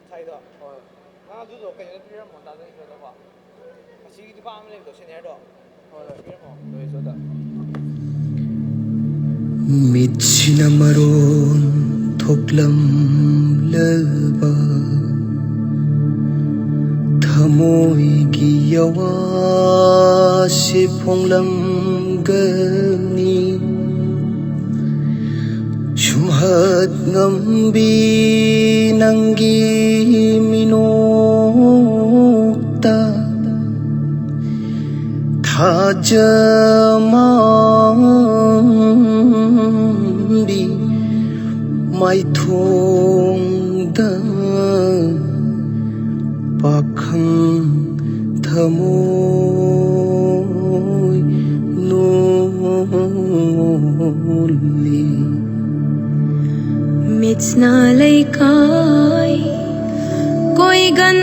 차이다. 나도 그냥 이런 뭐 나도 이러다 봐. 시기도 밤에 또 신해도. 이런 뭐 너희서다. Mitsina maron thoklam leba thamoi ki yawa si phonglam gani shumhat ngambi nangi minokta thajamambi mai thong da pakhang thamoi noli Mitsna lay kai koi gan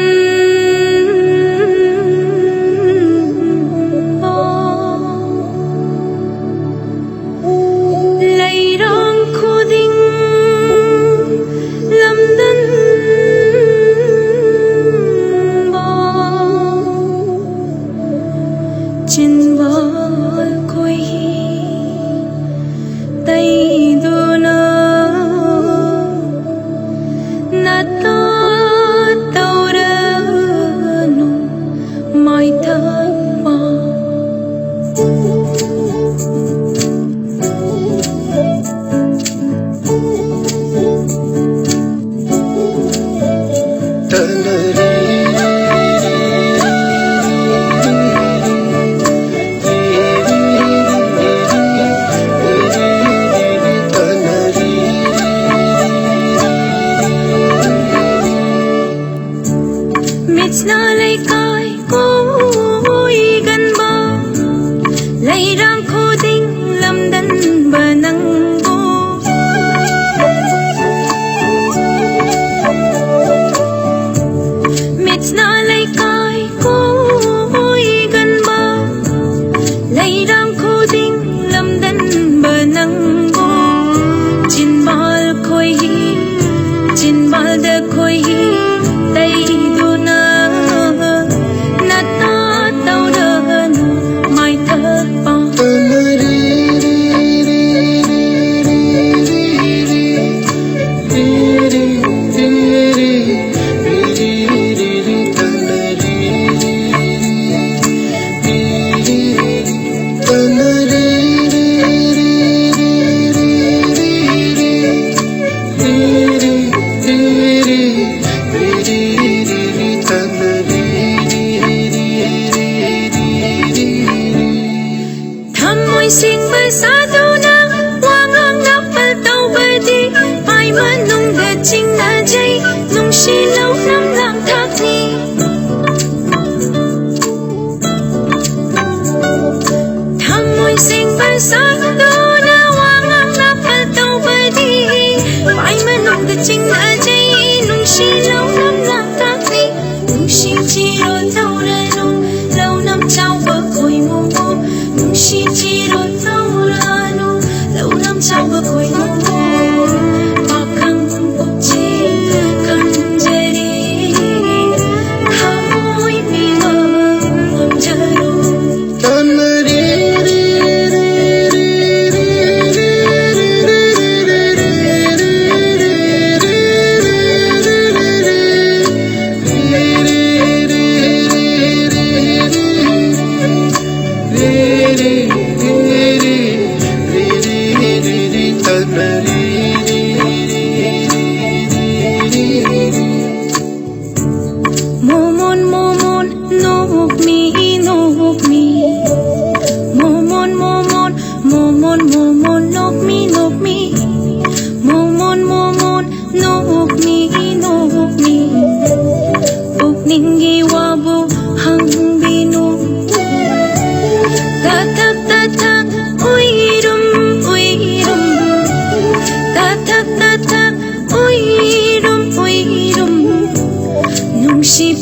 She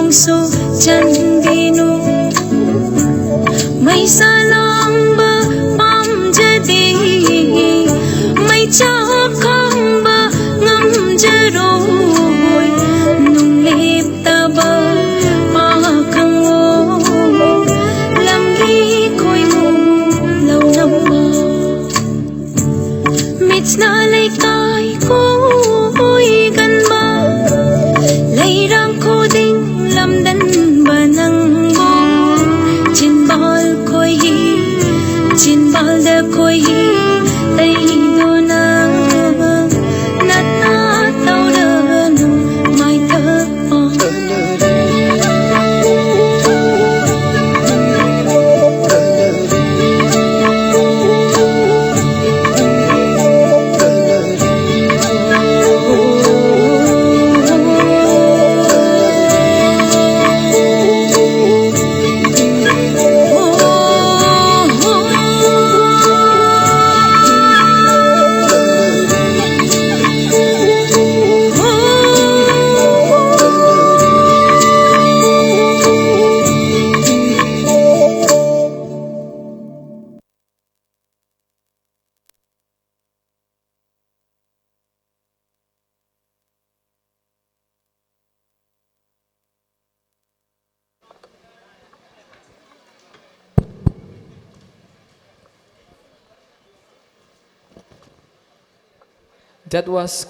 bongso chan dinu mai salam ba pam jadi mai cha khang ba ngam jaroi nung lep ta ba pa khang o lam li khoi mu lâu năm ba mit na lai kai ko oi gan ba lai rang ko ding lam dan ba nang bo chin bal khoi hi chin bal da khoi hi tai do nang nat na tau da nu mai thơ pa That was